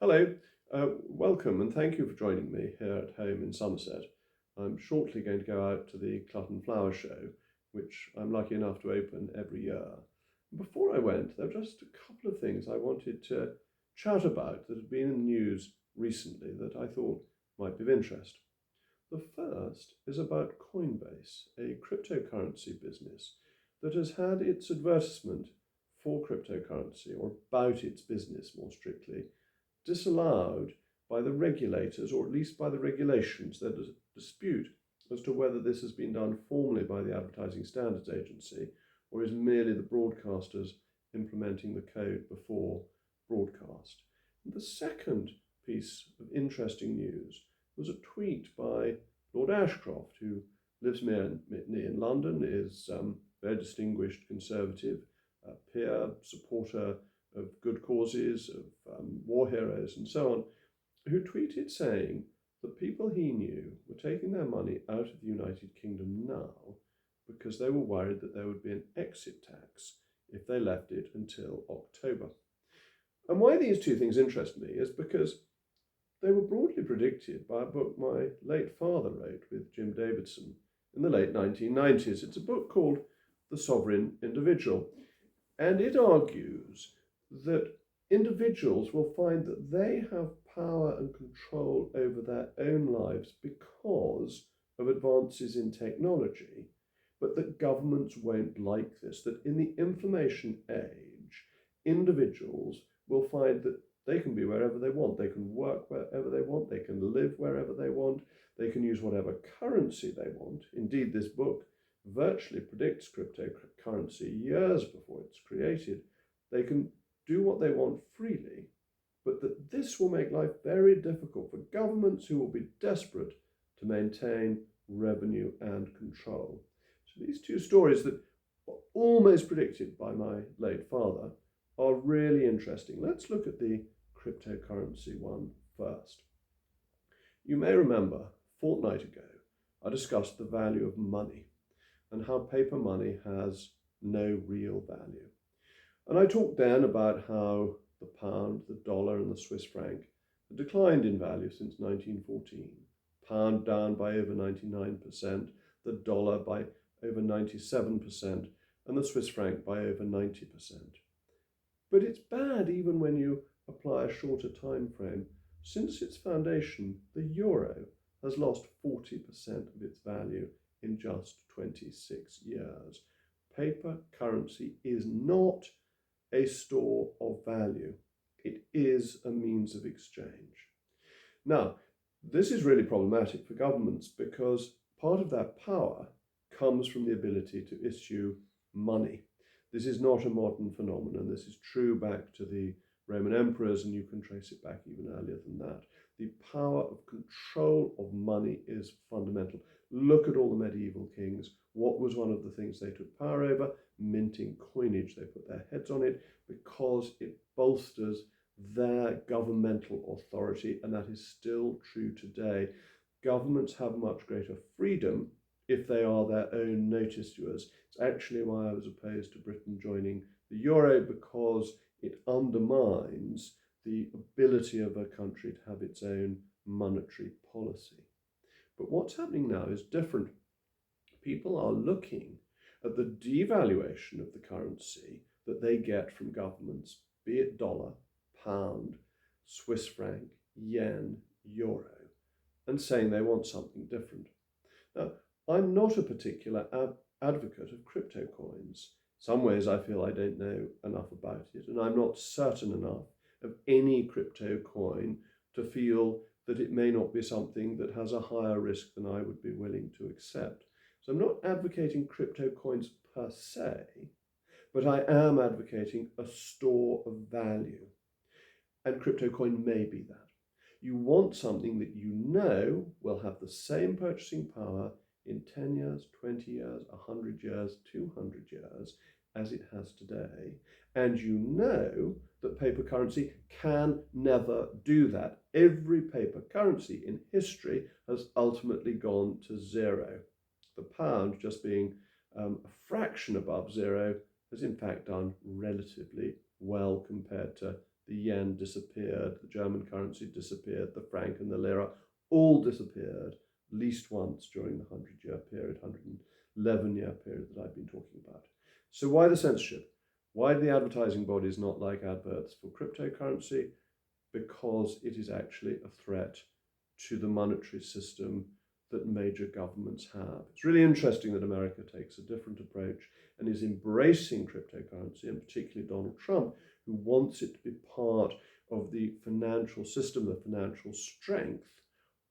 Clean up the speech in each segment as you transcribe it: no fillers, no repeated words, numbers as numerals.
Hello, welcome and thank you for joining me here at home in Somerset. I'm shortly going to go out to the Clutton Flower Show, which I'm lucky enough to open every year. Before I went, there were just a couple of things I wanted to chat about that have been in the news recently that I thought might be of interest. The first is about Coinbase, a cryptocurrency business that has had its advertisement for cryptocurrency, or about its business more strictly, disallowed by the regulators, or at least by the regulations. There's a dispute as to whether this has been done formally by the Advertising Standards Agency or is merely the broadcasters implementing the code before broadcast. And the second piece of interesting news was a tweet by Lord Ashcroft, who lives near in London, is a very distinguished Conservative, peer, supporter of good causes, of war heroes and so on, who tweeted saying that people he knew were taking their money out of the United Kingdom now because they were worried that there would be an exit tax if they left it until October. And why these two things interest me is because they were broadly predicted by a book my late father wrote with Jim Davidson in the late 1990s. It's a book called The Sovereign Individual, and it argues that individuals will find that they have power and control over their own lives because of advances in technology, but that governments won't like this, that in the information age, individuals will find that they can be wherever they want, they can work wherever they want, they can live wherever they want, they can use whatever currency they want. Indeed, this book virtually predicts cryptocurrency years before it's created. They can do what they want freely, but that this will make life very difficult for governments who will be desperate to maintain revenue and control. So these two stories that were almost predicted by my late father are really interesting. Let's look at the cryptocurrency one first. You may remember a fortnight ago I discussed the value of money and how paper money has no real value. And I talked then about how the pound, the dollar and the Swiss franc had declined in value since 1914. Pound down by over 99%, the dollar by over 97%, and the Swiss franc by over 90%. But it's bad even when you apply a shorter time frame. Since its foundation, the euro has lost 40% of its value in just 26 years. Paper currency is not a store of value. It is a means of exchange. Now, this is really problematic for governments because part of that power comes from the ability to issue money. This is not a modern phenomenon. This is true back to the Roman emperors, and you can trace it back even earlier than that. The power of control of money is fundamental. Look at all the medieval kings. What was one of the things they took power over? Minting coinage. They put their heads on it because it bolsters their governmental authority, and that is still true today. Governments have much greater freedom if they are their own notice givers. It's actually why I was opposed to Britain joining the euro, because it undermines the ability of a country to have its own monetary policy. But what's happening now is different. People are looking at the devaluation of the currency that they get from governments, be it dollar, pound, Swiss franc, yen, euro, and saying they want something different. Now, I'm not a particular advocate of crypto coins. Some ways I feel I don't know enough about it, and I'm not certain enough of any crypto coin to feel that it may not be something that has a higher risk than I would be willing to accept. So I'm not advocating crypto coins per se, but I am advocating a store of value. And crypto coin may be that. You want something that you know will have the same purchasing power in 10 years, 20 years, 100 years, 200 years as it has today. And you know that paper currency can never do that. Every paper currency in history has ultimately gone to zero. The pound, just being a fraction above zero, has in fact done relatively well compared to The yen disappeared, the German currency disappeared, the franc and the lira all disappeared at least once during the 100-year period, 111-year period that I've been talking about. So why the censorship? Why do the advertising bodies not like adverts for cryptocurrency? Because it is actually a threat to the monetary system that major governments have. It's really interesting that America takes a different approach and is embracing cryptocurrency, and particularly Donald Trump, who wants it to be part of the financial system, the financial strength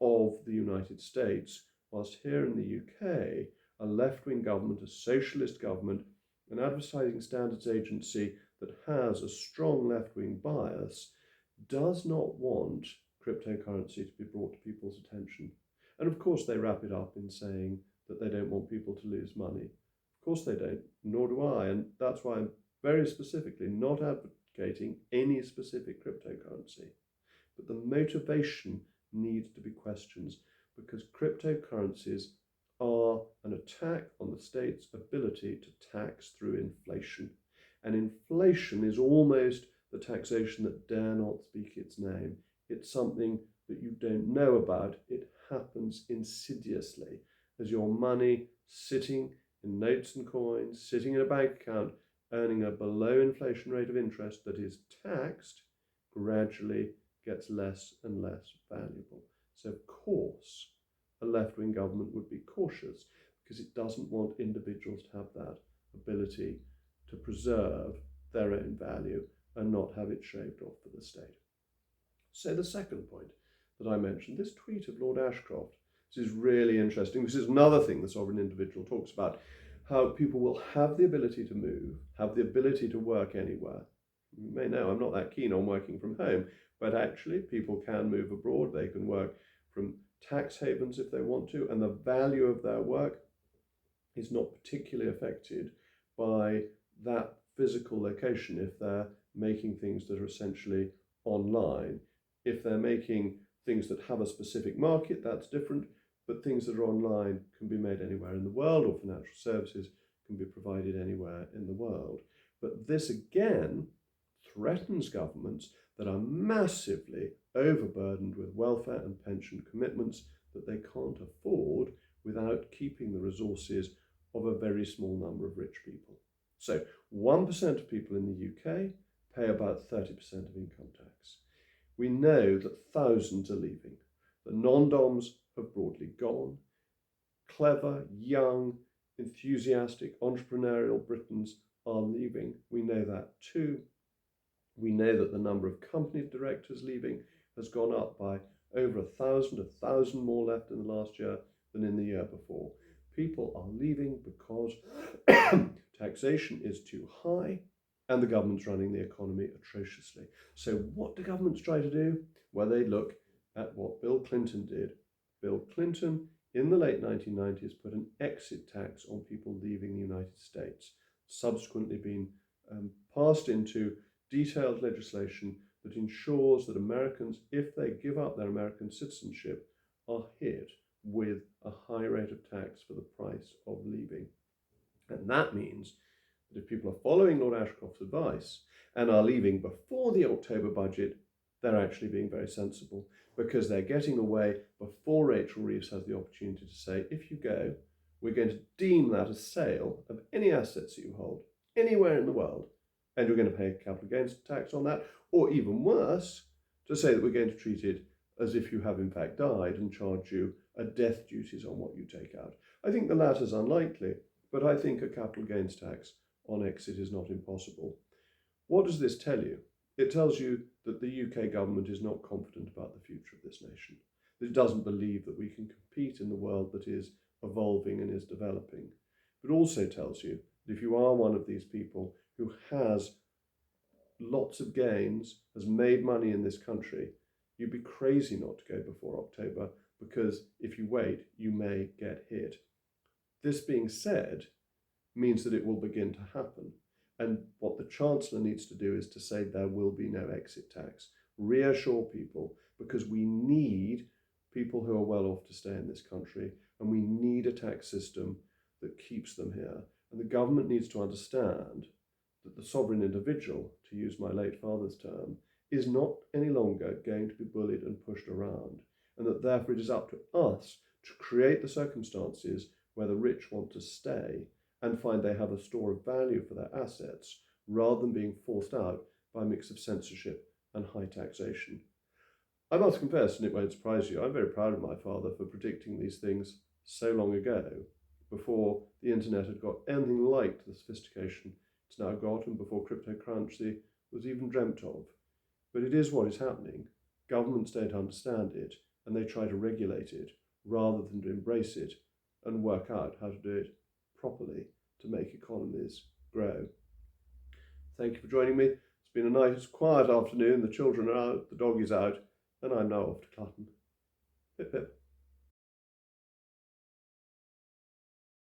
of the United States, whilst here in the UK, a left-wing government, a socialist government, an advertising standards agency that has a strong left-wing bias, does not want cryptocurrency to be brought to people's attention. And of course they wrap it up in saying that they don't want people to lose money. Of course they don't, nor do I, and that's why I'm very specifically not advocating any specific cryptocurrency. But the motivation needs to be questioned, because cryptocurrencies are an attack on the state's ability to tax through inflation. And inflation is almost the taxation that dare not speak its name. It's something that you don't know about. It happens insidiously as your money sitting in notes and coins, sitting in a bank account, earning a below inflation rate of interest that is taxed, gradually gets less and less valuable. So of course, a left-wing government would be cautious because it doesn't want individuals to have that ability to preserve their own value and not have it shaved off for the state. So the second point that I mentioned, this tweet of Lord Ashcroft, this is really interesting. This is another thing the sovereign individual talks about, how people will have the ability to move, have the ability to work anywhere. You may know I'm not that keen on working from home, but actually people can move abroad. They can work from tax havens if they want to, and the value of their work is not particularly affected by that physical location if they're making things that are essentially online. If they're making things that have a specific market, that's different, but things that are online can be made anywhere in the world, or financial services can be provided anywhere in the world. But this again threatens governments that are massively overburdened with welfare and pension commitments that they can't afford without keeping the resources of a very small number of rich people. So 1% of people in the UK pay about 30% of income tax. We know that thousands are leaving. The non-doms have broadly gone. Clever, young, enthusiastic, entrepreneurial Britons are leaving. We know that too. We know that the number of company directors leaving has gone up by over 1,000 more left in the last year than in the year before. People are leaving because taxation is too high and the government's running the economy atrociously. So what do governments try to do? Well, they look at what Bill Clinton did. Bill Clinton, in the late 1990s, put an exit tax on people leaving the United States, subsequently been passed into detailed legislation that ensures that Americans, if they give up their American citizenship, are hit with a high rate of tax for the price of leaving. And that means that if people are following Lord Ashcroft's advice and are leaving before the October budget, they're actually being very sensible, because they're getting away before Rachel Reeves has the opportunity to say, if you go, we're going to deem that a sale of any assets that you hold anywhere in the world, and you're going to pay capital gains tax on that, or even worse, to say that we're going to treat it as if you have in fact died and charge you a death duties on what you take out. I think the latter is unlikely, but I think a capital gains tax on exit is not impossible. What does this tell you? It tells you that the UK government is not confident about the future of this nation, that it doesn't believe that we can compete in the world that is evolving and is developing. But also tells you that if you are one of these people who has lots of gains, has made money in this country, you'd be crazy not to go before October, because if you wait, you may get hit. This being said, means that it will begin to happen. And what the Chancellor needs to do is to say there will be no exit tax. Reassure people, because we need people who are well off to stay in this country, and we need a tax system that keeps them here. And the government needs to understand that the sovereign individual, to use my late father's term, is not any longer going to be bullied and pushed around, and that therefore it is up to us to create the circumstances where the rich want to stay and find they have a store of value for their assets, rather than being forced out by a mix of censorship and high taxation. I must confess, and it won't surprise you, I'm very proud of my father for predicting these things so long ago, before the internet had got anything like the sophistication it's now got, and before cryptocurrency was even dreamt of. But it is what is happening. Governments don't understand it, and they try to regulate it rather than to embrace it and work out how to do it properly to make economies grow. Thank you for joining me. It's been a nice, quiet afternoon. The children are out, the dog is out, and I'm now off to Clutton. Pip pip.